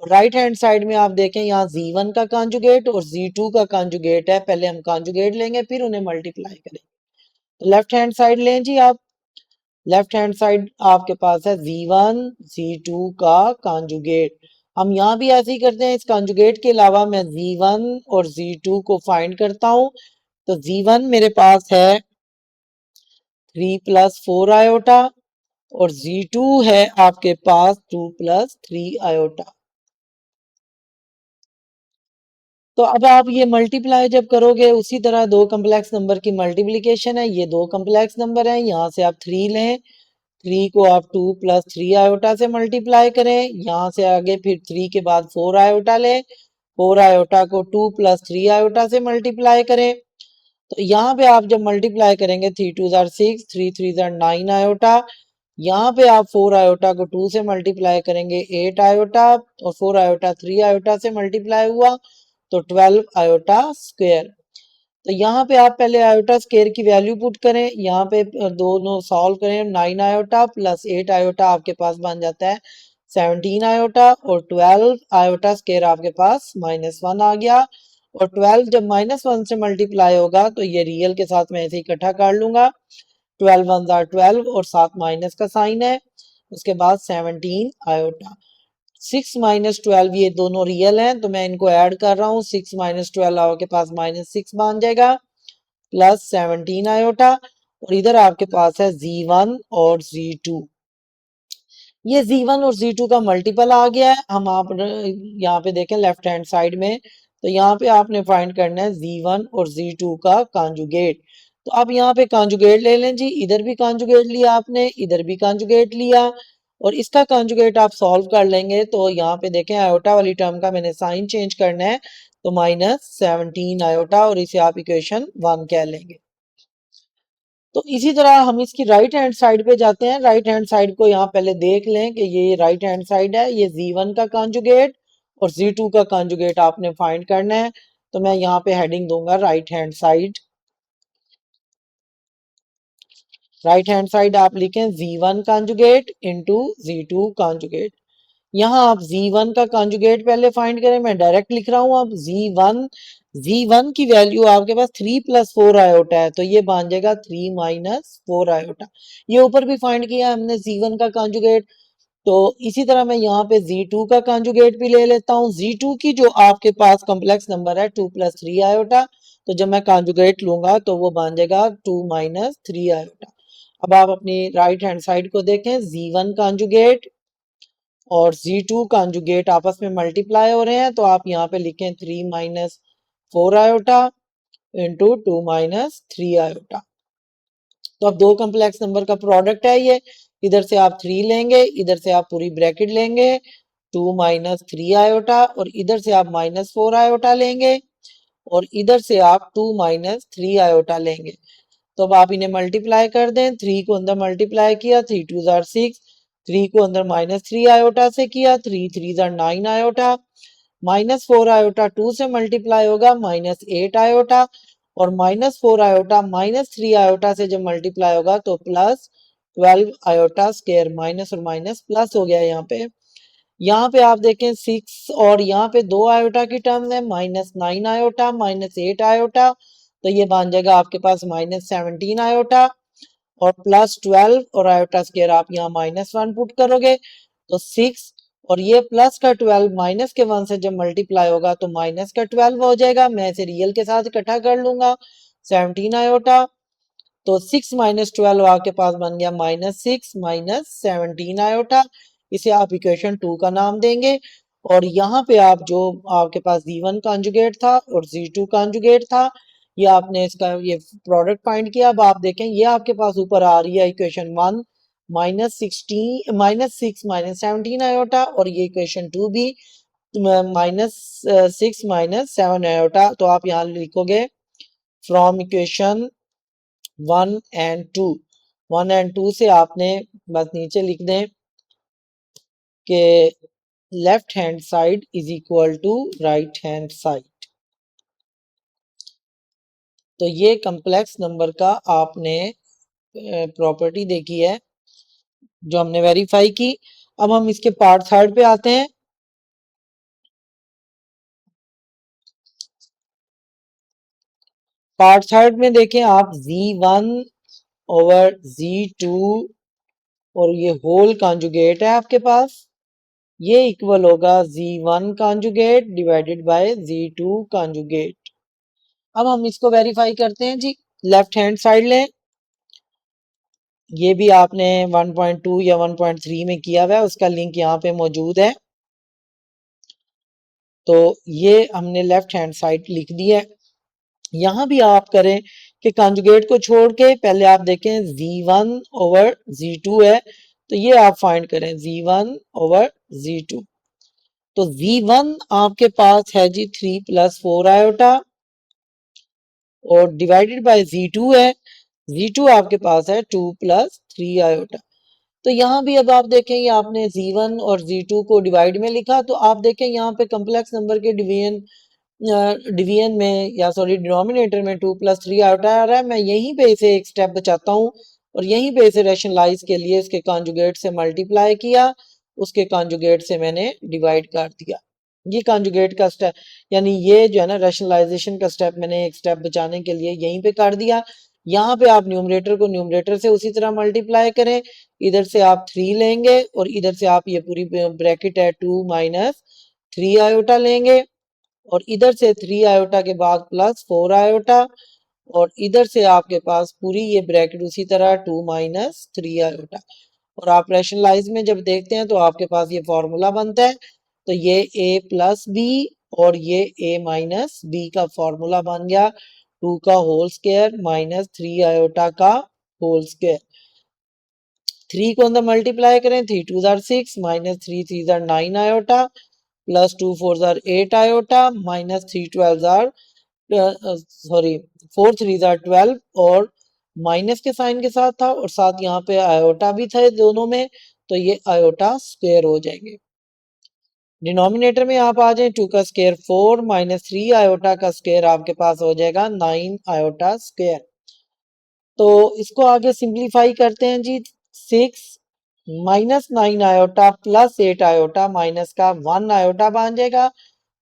राइट हैंड साइड में आप देखें यहाँ Z1 का कॉन्जुगेट और Z2 का कॉन्जुगेट है, पहले हम कॉन्जुगेट लेंगे फिर उन्हें मल्टीप्लाई करेंगे। लेफ्ट हैंड साइड लें जी आप। लेफ्ट हैंड साइड आपके पास है Z1 Z2 का कॉन्जुगेट। हम यहाँ भी ऐसे ही करते हैं, इस कॉन्जुगेट के अलावा मैं Z1 और Z2 को फाइंड करता हूँ। तो Z1 मेरे पास है 3+4 आयोटा और Z2 है आपके पास 2+3 आयोटा। तो अब आप ये मल्टीप्लाई जब करोगे उसी तरह दो कम्प्लेक्स नंबर की मल्टीप्लीकेशन है, ये दो कम्प्लेक्स नंबर है, यहाँ से आप 3 लें, 3 को आप 2+3 आयोटा से मल्टीप्लाई करें, यहाँ से आगे फिर 3 के बाद 4 आयोटा लें, 4 आयोटा को 2+3 आयोटा से मल्टीप्लाई करें। तो यहाँ पे आप जब मल्टीप्लाई करेंगे 3 2 जार 6, 3 3 जार 9 आयोटा। यहाँ पे आप 4 आयोटा को 2 से मल्टीप्लाई करेंगे 8 आयोटा और 4 आयोटा 3 आयोटा से मल्टीप्लाई हुआ तो 12 आयोटा स्क्वायर। तो यहाँ पे आप पहले आयोटा स्क्वायर की वैल्यू पुट करें, यहाँ पे दोनों सॉल्व करें, 9 आयोटा प्लस 8 आयोटा आपके पास बन जाता है 17 आयोटा और 12 आयोटा स्क्वायर आपके पास -1 आ गया। और 12 जब -1 से मल्टीप्लाई होगा तो ये रियल के साथ मैं ऐसे इकट्ठा कर लूंगा, 12 1 12 और साथ माइनस का साइन है, उसके बाद 17 आयोटा। 6 माइनस 12 ये दोनों रियल हैं तो मैं इनको ऐड कर रहा हूँ। 6 माइनस 12 आपके पास -6 बन जाएगा प्लस 17 आयोटा और इधर आपके पास है Z1 और Z2। ये Z1 और Z2 का मल्टीपल आ गया है। हम आप यहाँ पे देखें लेफ्ट हैंड साइड में तो यहाँ पे आपने फाइंड करना है Z1 और Z2 का कॉन्जुगेट। तो आप यहाँ पे कॉन्जुगेट ले लें जी। इधर भी कॉन्जुगेट लिया आपने, इधर भी कॉन्जुगेट लिया और इसका कॉन्जुगेट आप सॉल्व कर लेंगे तो यहाँ पे देखें आयोटा वाली टर्म का मैंने साइन चेंज करना है तो -17 आयोटा और इसे आप इक्वेशन 1 कह लेंगे। तो इसी तरह हम इसकी राइट हैंड साइड पे जाते हैं। राइट हैंड साइड को यहाँ पहले देख लें कि ये राइट हैंड साइड है, ये Z1 का कॉन्जुगेट और Z2 का कॉन्जुगेट आपने फाइंड करना है। तो मैं यहाँ पे हेडिंग दूंगा right hand side. Right hand side आप लिखें Z1 conjugate into Z2 conjugate. यहाँ आप Z1 का कॉन्जुगेट पहले फाइंड करें, मैं डायरेक्ट लिख रहा हूँ। अब Z1 की वैल्यू आपके पास 3 + 4 आयोटा है तो ये बन जाएगा 3 - 4 आयोटा। ये ऊपर भी फाइंड किया हमने Z1 का कॉन्जुगेट। तो इसी तरह मैं यहाँ पे Z2 का कॉन्जुगेट भी ले लेता हूँ। Z2 की जो आपके पास कॉम्प्लेक्स नंबर है 2 + 3 आयोटा तो जब मैं कॉन्जुगेट लूंगा तो वो बन जाएगा 2 - 3 आयोटा। अब आप अपनी राइट हैंड साइड को देखें, Z1 कॉन्जुगेट और Z2 कॉन्जुगेट आपस में मल्टीप्लाई हो रहे हैं तो आप यहाँ पे लिखें 3 - 4 आयोटा इंटू 2 - 3 आयोटा। तो अब दो कॉम्प्लेक्स नंबर का प्रोडक्ट है ये। इधर से आप 3 लेंगे, इधर से आप पूरी ब्रैकेट लेंगे 2 - 3 आयोटा और इधर से आप -4 आयोटा लेंगे और इधर से आप 2 - 3 आयोटा लेंगे। तो अब आप इन्हें मल्टीप्लाई कर दें। 3 को अंदर मल्टीप्लाई किया 3 2 जार 6, 3 को अंदर -3 आयोटा से किया 3 3 जार 9 आयोटा, -4 आयोटा 2 से मल्टीप्लाई होगा -8 आयोटा और -4 आयोटा -3 आयोटा से जब मल्टीप्लाई होगा तो +12 आयोटा स्क्वायर। माइनस और माइनस प्लस हो गया यहाँ पे। यहाँ पे आप देखें 6 और यहाँ पे 2 आयोटा की टर्म है -9 आयोटा -8 आयोटा तो ये बन जाएगा आपके पास -17 आयोटा और +12 और आयोटा स्क्वायर आप यहाँ -1 पुट करोगे तो 6 और ये प्लस का 12 माइनस के 1 से जब मल्टीप्लाई होगा तो माइनस का 12 हो जाएगा। मैं इसे रियल के साथ इकट्ठा कर लूंगा 17 आयोटा तो 6 - 12 आपके पास बन गया -6 - 17 आयोटा। इसे आप इक्वेशन 2 का नाम देंगे और यहाँ पे आप जो आपके पास Z1 कॉन्जुगेट था और Z2 कॉन्जुगेट था ये आपने इसका ये प्रोडक्ट फाइंड किया। अब आप देखें ये आपके पास ऊपर आ रही है इक्वेशन 1 -16 -6 - 17 आयोटा और ये इक्वेशन 2 भी -6 - 7 आयोटा। तो आप यहाँ लिखोगे फ्रॉम इक्वेशन 1 एंड 2, 1 एंड 2 से आपने बस नीचे लिख दें कि left hand side is equal to right hand side. तो ये कॉम्प्लेक्स नंबर का आपने प्रॉपर्टी देखी है जो हमने वेरीफाई की। अब हम इसके पार्ट थर्ड पे आते हैं। पार्ट थर्ड में देखें आप Z1 ओवर Z2 और ये होल कॉन्जुगेट है आपके पास, ये इक्वल होगा Z1 conjugate divided by Z2 conjugate. अब हम इसको वेरीफाई करते हैं जी। लेफ्ट हैंड साइड लें, ये भी आपने 1.2 या 1.3 में किया हुआ है, उसका लिंक यहाँ पे मौजूद है। तो ये हमने लेफ्ट हैंड साइड लिख दी है। यहाँ भी आप करें कि कॉन्जुगेट को छोड़ के पहले आप देखें Z1 ओवर Z2 है तो ये आप फाइंड करें Z1 ओवर Z2। तो Z1 आपके पास है जी 3 + 4 आयोटा और डिवाइडेड बाय Z2 है, Z2 आपके पास है 2 + 3 आयोटा। तो यहाँ भी अब आप देखें ये आपने Z1 और Z2 को डिवाइड में लिखा तो आप देखें यहाँ पे कॉम्प्लेक्स नंबर के डिवीजन में या सॉरी डिनोमिनेटर में 2 + 3 आयोटा आ रहा है। मैं यहीं पे इसे एक स्टेप बचाता हूँ और यहीं पे इसे रैशनलाइज के लिए इसके कॉन्जुगेट से मल्टीप्लाई किया, उसके कॉन्जुगेट से मैंने डिवाइड कर दिया। ये कॉन्जुगेट का स्टेप यानी ये जो है ना रैशनलाइजेशन का स्टेप मैंने एक स्टेप बचाने के लिए यहीं पे कर दिया। यहाँ पे आप न्यूमरेटर को न्यूमरेटर से उसी तरह मल्टीप्लाई करें, इधर से आप 3 लेंगे और इधर से आप ये पूरी ब्रैकेट है 2 माइनस 3 आयोटा लेंगे और इधर से 3 आयोटा के बाद प्लस 4 आयोटा और इधर से आपके पास पूरी ये ब्रैकेट उसी तरह 2 माइनस 3 आयोटा। और आप रैशनलाइज में जब देखते हैं तो आपके पास ये फॉर्मूला बनता है, तो ये a प्लस बी और ये a माइनस बी का फॉर्मूला बन गया 2 का होल स्क्वायर माइनस 3 आयोटा का होल स्क्वायर। 3 को अंदर मल्टीप्लाई करें, 3 2 jar 6 minus 3 3 jar 9 iota plus 2 4 jar 8 iota minus 3 12 jar sorry 4 3 jar 12 और माइनस के साइन के साथ था और साथ यहाँ पे आयोटा भी थे दोनों में, तो ये आयोटा स्क्वायर हो जाएंगे। डिनोमिनेटर में आप आ जाए 2 का स्क्वायर 4 माइनस 3 आयोटा का स्क्वायर आपके पास हो जाएगा 9 आयोटा स्क्वायर। तो इसको आगे सिंप्लीफाई करते हैं जी, 6 minus 9 iota plus 8 iota minus का 1 आयोटा बन जाएगा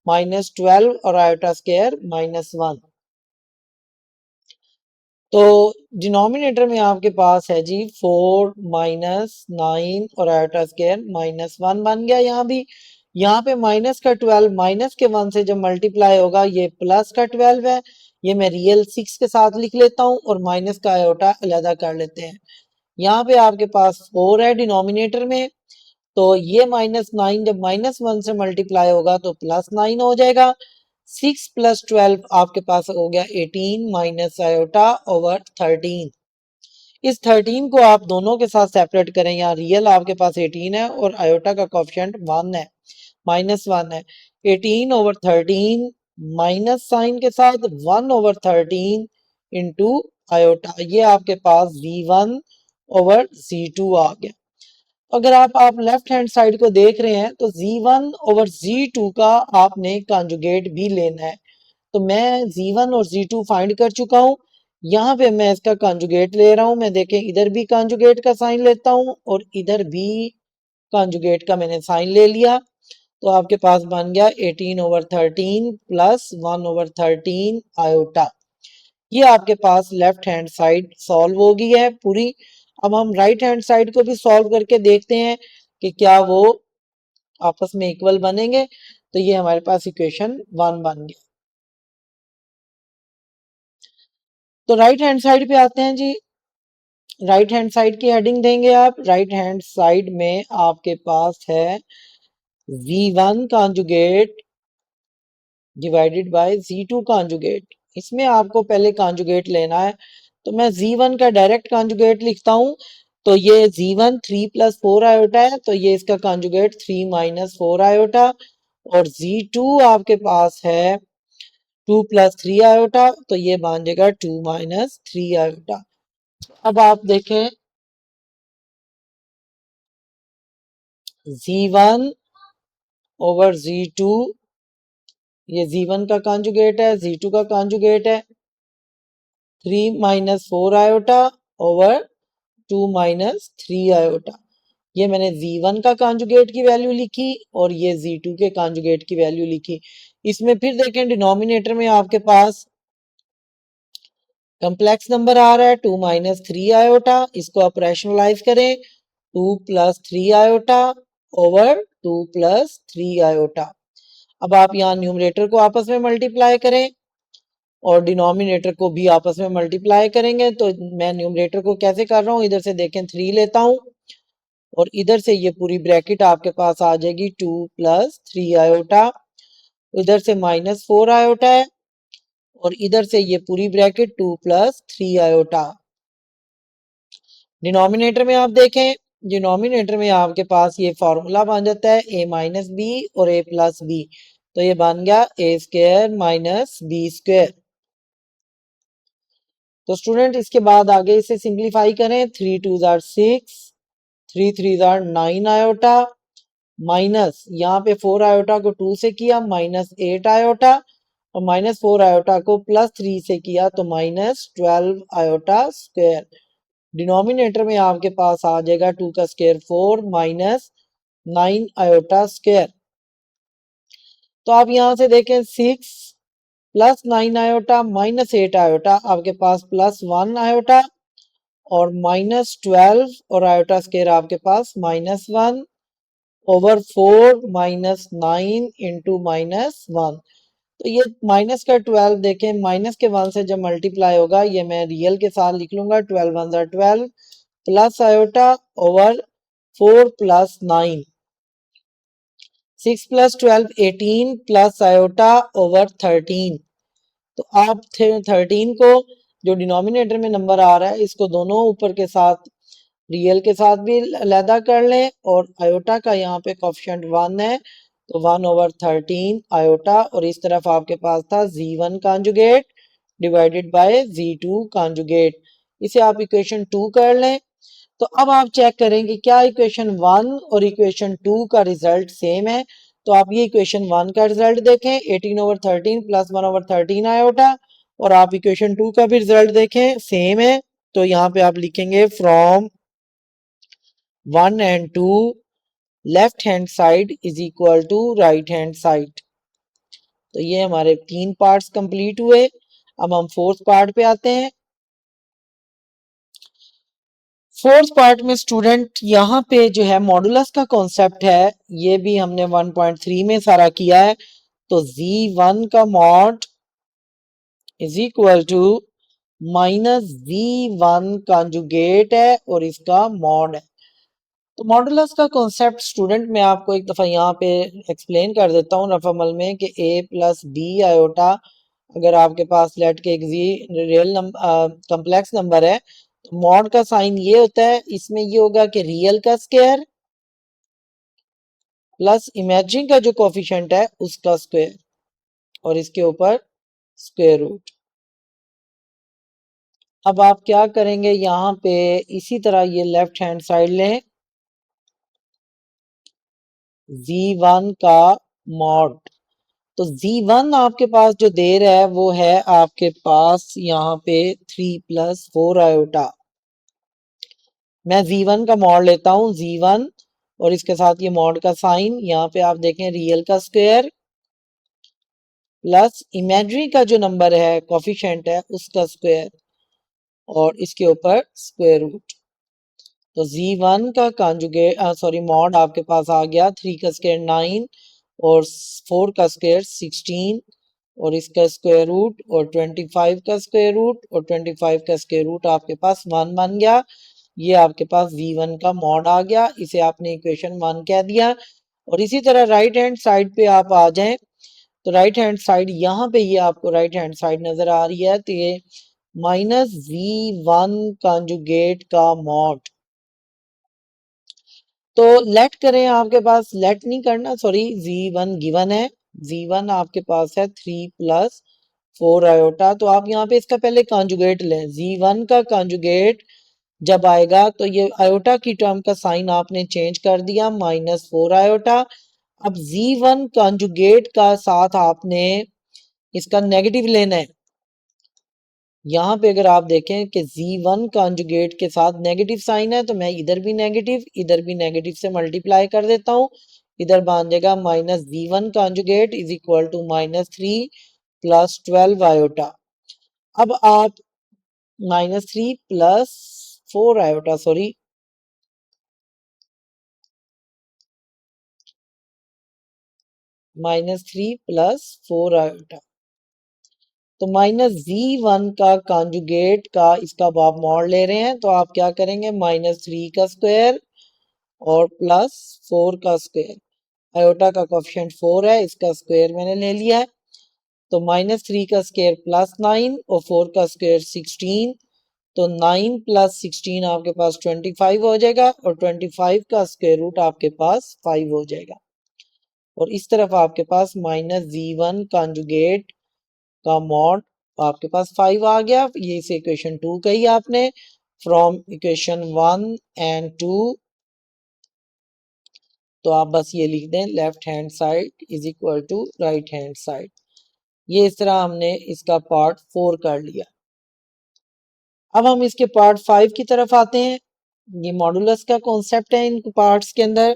माइनस 12 और आयोटा स्क्वायर माइनस 1। तो डिनोमिनेटर में आपके पास है जी 4 माइनस 9 और आयोटा स्क्वायर माइनस 1 बन गया। यहाँ भी यहाँ पे माइनस का 12 माइनस के 1 से जब मल्टीप्लाई होगा ये प्लस का 12 है, ये मैं रियल 6 के साथ लिख लेता हूँ और माइनस का आयोटा अलग कर लेते हैं। यहाँ पे आपके पास 4 है डिनोमिनेटर में, तो ये माइनस 9 जब माइनस 1 से मल्टीप्लाई होगा तो प्लस 9 हो जाएगा। 6 प्लस 12 आपके पास हो गया 18 माइनस आयोटा ओवर 13। इस 13 को आप दोनों के साथ सेपरेट करें, यहाँ रियल आपके पास 18 है और आयोटा का कोफिशिएंट 1 है माइनस 1 है। 18 ओवर 13 माइनस साइन के साथ 1 ओवर 13 इंटू आयोटा, ये आपके पास v1 ओवर z2 आ गया। अगर आप लेफ्ट हैंड साइड को देख रहे हैं तो z1 ओवर z2 का आपने कॉन्जुगेट भी लेना है। तो मैं z1 और z2 फाइंड कर चुका हूं, यहाँ पे मैं इसका कॉन्जुगेट ले रहा हूं। मैं देखें इधर भी कॉन्जुगेट का साइन लेता हूं और इधर भी कॉन्जुगेट का मैंने साइन ले लिया, तो आपके पास बन गया 18 ओवर 13 प्लस 1 ओवर 13 आयोटा। ये आपके पास लेफ्ट हैंड साइड सॉल्व हो गई है पूरी। अब हम राइट हैंड साइड को भी सॉल्व करके देखते हैं कि क्या वो आपस में इक्वल बनेंगे। तो ये हमारे पास इक्वेशन 1 बन गया। तो राइट हैंड साइड पे आते हैं जी। राइट हैंड साइड की हेडिंग देंगे आप। राइट हैंड साइड में आपके पास है v1 conjugate divided by z2 conjugate. इसमें आपको पहले कॉन्जुगेट लेना है, तो मैं z1 का डायरेक्ट कॉन्जुगेट लिखता हूं। तो ये z1 3 प्लस 4 आयोटा है, तो ये इसका कॉन्जुगेट 3 माइनस 4 आयोटा और z2 आपके पास है 2 प्लस 3 आयोटा, तो ये बन जाएगा 2 माइनस 3 आयोटा। अब आप देखें z1 ओवर z2, ये z1 का कॉन्जुगेट है, z2 का कॉन्जुगेट है 3 minus 4 iota over 2 minus 3 iota. ये मैंने z1 का कॉन्जुगेट की वैल्यू लिखी और ये z2 के कॉन्जुगेट की वैल्यू लिखी। इसमें फिर देखें डिनोमिनेटर में आपके पास कम्प्लेक्स नंबर आ रहा है 2 माइनस 3 आयोटा, इसको आप रैशनलाइज करें 2 plus 3 iota over 2 plus 3 iota. अब आप यहाँ न्यूमरेटर को आपस में मल्टीप्लाई करें और डिनोमिनेटर को भी आपस में मल्टीप्लाई करेंगे। तो मैं न्यूमरेटर को कैसे कर रहा हूँ, इधर से देखें 3 लेता हूँ और इधर से ये पूरी ब्रैकेट आपके पास आ जाएगी 2 प्लस 3 आयोटा, इधर से माइनस 4 आयोटा है और इधर से ये पूरी ब्रैकेट 2 प्लस 3 आयोटा। डिनोमिनेटर में आप देखें, डिनोमिनेटर में आपके पास ये फॉर्मूला बन जाता है a माइनस बी और a प्लस बी, तो ये बन गया a square minus B square. तो स्टूडेंट इसके बाद आगे इसे सिंप्लीफाई करें, 3 2 जार 6 3 3 जार 9 आयोटा माइनस यहाँ पे 4 आयोटा को 2 से किया माइनस 8 आयोटा और माइनस 4 आयोटा को प्लस 3 से किया तो माइनस 12 आयोटा स्क्वायर। डिनोमिनेटर में आपके पास आ जाएगा 2 का स्क्वायर 4 माइनस 9 आयोटा स्क्वायर। तो आप यहां से देखें 6 +9 आयोटा -8 आयोटा आपके पास +1 आयोटा और -12 और आयोटा स्केयर आपके पास -1 ओवर 4 -9 इंटू -1। तो ये माइनस का 12 देखें, माइनस के 1 से जब मल्टीप्लाई होगा, ये मैं रियल के साथ लिख लूंगा, 12 1 12 plus iota over 4 plus 9, 6 + 12 18 plus iota over 13। तो आप 13 को जो डिनोमिनेटर में नंबर आ रहा है इसको दोनों ऊपर के साथ रियल के साथ भी अलहदा कर लें और आयोटा का यहाँ पे कोफिशिएंट 1 है तो 1 ओवर 13 आयोटा और इस तरफ आपके पास था z1 conjugate divided by z2 conjugate. इसे आप इक्वेशन 2 कर लें। तो अब आप चेक करेंगे क्या इक्वेशन 1 और इक्वेशन 2 का रिजल्ट सेम है। तो आप ये इक्वेशन 1 का रिजल्ट देखें, 18 ओवर 13 प्लस 1 ओवर 13 आयोटा, और आप इक्वेशन 2 का भी रिजल्ट देखें, सेम है। तो यहाँ पे आप लिखेंगे from 1 and 2 left hand side is equal to right hand side. तो ये हमारे 3 पार्ट्स कंप्लीट हुए। अब हम फोर्थ पार्ट पे आते हैं। फोर्थ पार्ट में स्टूडेंट यहाँ पे जो है मॉडुलस का कॉन्सेप्ट है, ये भी हमने 1.3 में सारा किया है। तो z1 का mod is equal to -z1 conjugate है और इसका मॉड है। तो मॉडुलस का कॉन्सेप्ट स्टूडेंट मैं आपको एक दफा यहाँ पे एक्सप्लेन कर देता हूँ रफ अमल में कि a प्लस बी आयोटा अगर आपके पास लेट के एक रियल कम्प्लेक्स नंबर है तो मॉड का साइन ये होता है, इसमें ये होगा कि रियल का स्क्वायर प्लस इमेजिन का जो कोफिशिएंट है उसका स्क्वायर और इसके ऊपर स्क्वायर रूट। अब आप क्या करेंगे यहाँ पे इसी तरह ये लेफ्ट हैंड साइड लें, z1 का मॉड। तो z1 आपके पास जो दे रहा है वो है आपके पास यहाँ पे 3 + 4 आयोटा। मैं z1 का मॉड लेता हूँ, z1 और इसके साथ ये मॉड का साइन, यहाँ पे आप देखें रियल का स्क्वायर प्लस इमेजिनरी का जो नंबर है कोफिशिएंट है उसका स्क्वायर और इसके ऊपर स्क्वायर रूट। तो z1 का कॉन्जुगेट सॉरी मॉड आपके पास आ गया 3 का स्क्वायर 9 और 4 का स्क्वायर 16 और इसका स्क्वायर रूट और 25 का स्क्वायर रूट और 25 का स्क्वायर रूट आपके पास 1 बन गया। ये आपके पास v1 का मॉड आ गया, इसे आपने इक्वेशन 1 कह दिया। और इसी तरह राइट हैंड साइड पे आप आ जाएं तो राइट हैंड साइड यहाँ पे ये आपको राइट हैंड साइड नजर आ रही है, तो ये -v1 कॉन्जुगेट का मॉड। तो लेट करें, आपके पास लेट नहीं करना, सॉरी z1 गिवन है, z1 आपके पास है 3 + 4 आयोटा। तो आप यहाँ पे इसका पहले कॉन्जुगेट लें, z1 का कॉन्जुगेट जब आएगा तो ये आयोटा की टर्म का साइन आपने चेंज कर दिया -4 आयोटा। अब z1 कॉन्जुगेट का साथ आपने इसका नेगेटिव लेना है। यहाँ पे अगर आप देखें कि z1 कॉन्जुगेट के साथ नेगेटिव साइन है तो मैं इधर भी नेगेटिव से मल्टीप्लाई कर देता हूँ। इधर बन जाएगा -z1 conjugate is equal to -3 + 12 iota. अब आप -3 + 4 आयोटा सॉरी -3 + 4 आयोटा। तो -z1 का कॉन्जुगेट का इसका आप मॉड ले रहे हैं तो आप क्या करेंगे, -3 का स्क्वायर और +4 का स्क्वायर। आयोटा का कोफिशिएंट 4 है, इसका स्क्वायर मैंने ले लिया है। तो -3 का स्क्वायर +9 और 4 का स्क्वायर 16। तो 9 + 16 आपके पास 25 हो जाएगा और 25 का स्क्वायर रूट आपके पास 5 हो जाएगा। और इस तरफ आपके पास -z1 कॉन्जुगेट का मॉड आपके पास 5 आ गया। ये इसे इक्वेशन 2 कही आपने। फ्रॉम इक्वेशन 1 and 2 तो आप बस ये लिख दें left hand side is equal to right hand side. ये इस तरह हमने इसका पार्ट 4 कर लिया। अब हम इसके पार्ट 5 की तरफ आते हैं। ये मॉडुलस का कॉन्सेप्ट है इन पार्ट्स के अंदर।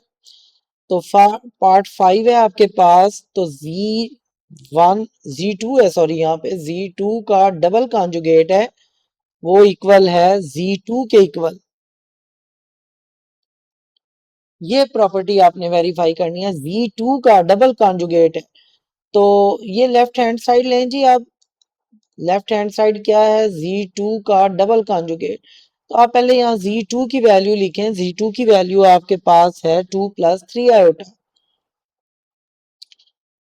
तो पार्ट 5 है आपके पास। तो वन Z2 है, सॉरी यहाँ पे Z2 का डबल कॉन्जुगेट है, वो इक्वल है Z2 के इक्वल। ये प्रॉपर्टी आपने वेरीफाई करनी है, Z2 का डबल कॉन्जुगेट है। तो ये लेफ्ट हैंड साइड लें जी आप। लेफ्ट हैंड साइड क्या है, Z2 का डबल कॉन्जुगेट। तो आप पहले यहाँ Z2 की वैल्यू लिखें। Z2 की वैल्यू आपके पास है 2 + 3 आयोटा।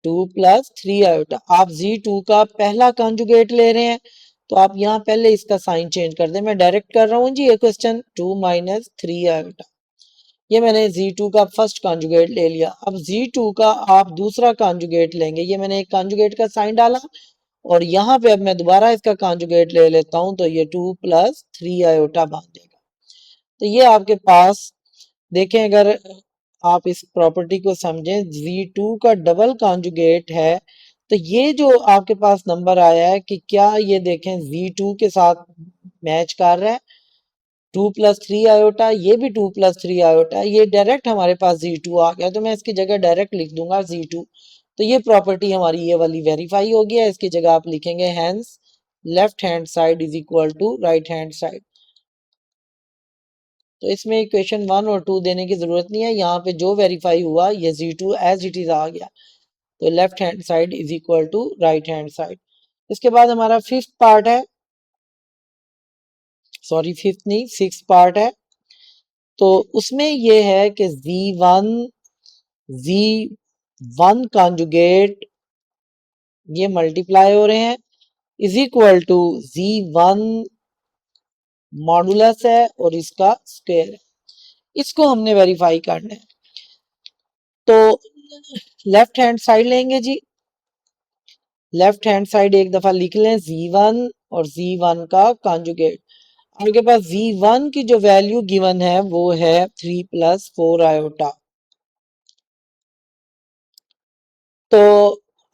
2 + 3 आयोटा। आप Z2 का पहला कॉन्जुगेट ले रहे हैं, तो आप यहाँ पहले इसका साइन चेंज कर दें। मैं डायरेक्ट कर रहा हूँ जी ये क्वेश्चन। 2 - 3 आयोटा, ये मैंने Z2 का फर्स्ट कॉन्जुगेट ले लिया। अब Z2 का आप दूसरा कॉन्जुगेट लेंगे। ये मैंने एक कॉन्जुगेट का साइन डाला और यहाँ पे अब मैं दोबारा इसका कॉन्जुगेट ले लेता हूं, तो ये 2 + 3 आयोटा बन जाएगा। तो ये आपके पास देखें, अगर आप इस प्रॉपर्टी को समझें, Z2 का डबल कॉन्जुगेट है, तो ये जो आपके पास नंबर आया है कि क्या ये देखें Z2 के साथ मैच कर रहा है। 2 + 3 आयोटा, ये भी 2 + 3 आयोटा, ये डायरेक्ट हमारे पास Z2 आ गया, तो मैं इसकी जगह डायरेक्ट लिख दूंगा Z2। तो ये प्रॉपर्टी हमारी ये वाली वेरीफाई हो गया। इसकी जगह आप लिखेंगे hence left hand side is equal to right hand side. तो इसमें इक्वेशन 1 और 2 देने की जरूरत नहीं है, यहाँ पे जो वेरीफाई हुआ ये Z2 एज इट इज आ गया। तो left hand side is equal to right hand side. इसके बाद हमारा फिफ्थ पार्ट है, सॉरी फिफ्थ नहीं, सिक्स पार्ट है। तो उसमें ये है कि Z1 कॉन्जुगेट ये मल्टीप्लाई हो रहे हैं is equal to Z1 modulus है और इसका स्क्वायर है। इसको हमने वेरीफाई करना है। तो लेफ्ट हैंड साइड लेंगे जी। लेफ्ट हैंड साइड एक दफा लिख लें Z1 और Z1 का कॉन्जुगेट। आपके पास Z1 की जो वैल्यू गिवन है वो है 3 + 4 आयोटा। तो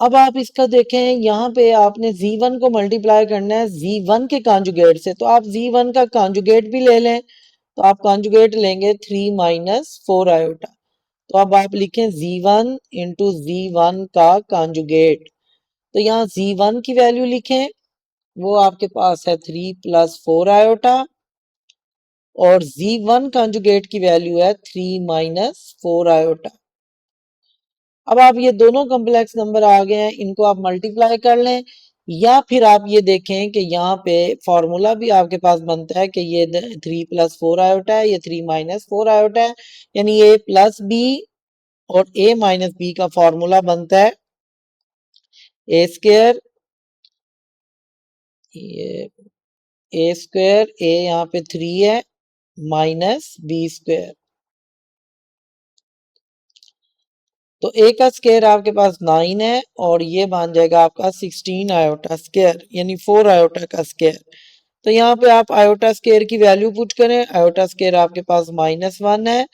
अब आप इसका देखें, यहाँ पे आपने Z1 को मल्टीप्लाई करना है Z1 के कॉन्जुगेट से, तो आप Z1 का कॉन्जुगेट भी ले लें। तो आप कॉन्जुगेट लेंगे 3 - 4 आयोटा। तो अब आप लिखें Z1 × Z1 का कॉन्जुगेट। तो यहाँ Z1 की वैल्यू लिखें, वो आपके पास है 3 + 4 आयोटा, और Z1 कॉन्जुगेट की वैल्यू है 3 - 4 आयोटा। अब आप ये दोनों कॉम्प्लेक्स नंबर आ गए हैं, इनको आप मल्टीप्लाई कर लें, या फिर आप ये देखें कि यहाँ पे फॉर्मूला भी आपके पास बनता है कि ये 3 + 4 आयोटा है, ये 3 - 4 आयोटा है, यानी A + B और A - B का फॉर्मूला बनता है A², ये A², A यहाँ पे 3 है, -B²। तो A का स्क्वायर आपके पास 9 है और ये बन जाएगा आपका 16 आयोटा स्क्वायर, यानी 4 आयोटा का स्क्वायर। तो यहाँ पे आप आयोटा स्क्वायर की वैल्यू पुट करें। आयोटा स्क्वायर आपके पास -1 है,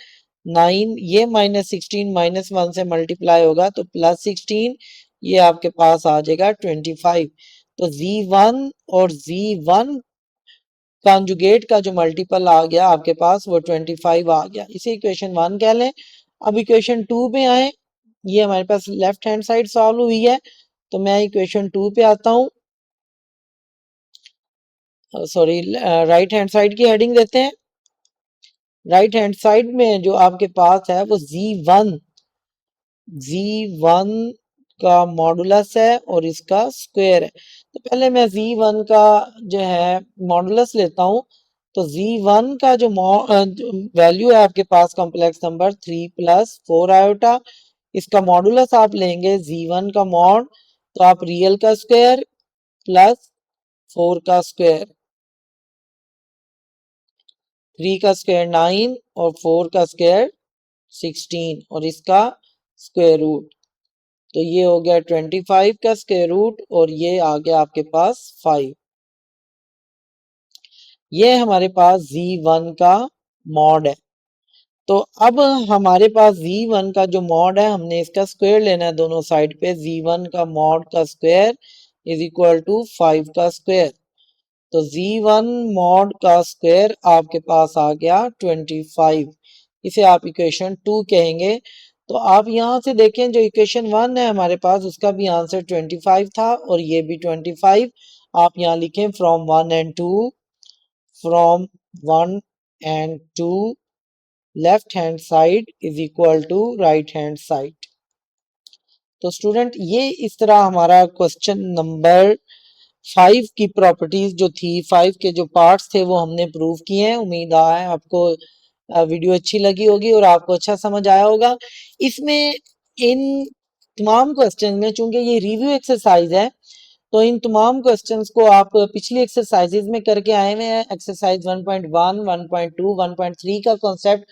9, ये -16 -1 से मल्टीप्लाई होगा तो +16, ये आपके पास आ जाएगा 25। तो Z1 और Z1 कॉन्जुगेट का जो मल्टीपल आ गया आपके पास वो 25 आ गया। इसे इक्वेशन 1 कह लें। अब इक्वेशन 2 पे आए, ये हमारे पास लेफ्ट हैंड साइड सॉल्व हुई है, तो मैं इक्वेशन 2 पे आता हूँ। सॉरी, राइट हैंड साइड की हेडिंग देते हैं। राइट हैंड साइड में जो आपके पास है वो Z1 का मॉडुलस है और इसका स्क्वायर है। तो पहले मैं Z1 का जो है मॉडुलस लेता हूं। तो Z1 का जो वैल्यू है आपके पास कॉम्प्लेक्स नंबर 3 + 4 आयोटा, इसका मॉडुलस आप लेंगे Z1 का मॉड, तो आप रियल का स्क्वायर प्लस 4 का स्क्वायर, 3 का स्क्वायर 9 और 4 का स्क्वायर 16 और इसका स्क्वायर रूट। तो ये हो गया 25 का स्क्वायर रूट और ये आ गया आपके पास 5। ये हमारे पास Z1 का मॉड है। तो अब हमारे पास Z1 का जो मॉड है, हमने इसका स्क्वायर लेना है दोनों साइड पे। Z1 का मॉड का स्क्वायर इज इक्वल टू 5 का स्क्वायर। तो Z1 मॉड का स्क्वायर आपके पास आ गया 25। इसे आप इक्वेशन 2 कहेंगे। तो आप यहाँ से देखें जो इक्वेशन 1 है हमारे पास उसका भी आंसर 25 था और ये भी 25। आप यहाँ लिखें from 1 and 2, from 1 and 2 left hand side is equal to right hand side. तो स्टूडेंट ये इस तरह हमारा क्वेश्चन नंबर 5 की प्रॉपर्टीज जो थी, 5 के जो पार्ट्स थे वो हमने प्रूव किए हैं। उम्मीद है आपको वीडियो अच्छी लगी होगी और आपको अच्छा समझ आया होगा। इसमें इन तमाम क्वेश्चन में चूंकि ये रिव्यू एक्सरसाइज है तो इन तमाम क्वेश्चंस को आप पिछली एक्सरसाइजेज में करके आए हुए हैं। एक्सरसाइज 1.1, 1.2, 1.3 का कॉन्सेप्ट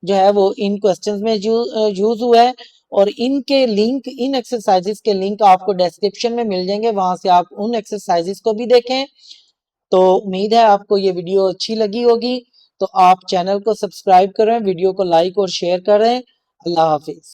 जो है वो इन क्वेश्चंस में यूज हुआ है और इनके लिंक, इन एक्सरसाइजेस के लिंक आपको डिस्क्रिप्शन में मिल जाएंगे, वहां से आप उन एक्सरसाइजेस को भी देखें। तो उम्मीद है आपको ये वीडियो अच्छी लगी होगी। तो आप चैनल को सब्सक्राइब करें, वीडियो को लाइक और शेयर करें। अल्लाह हाफिज।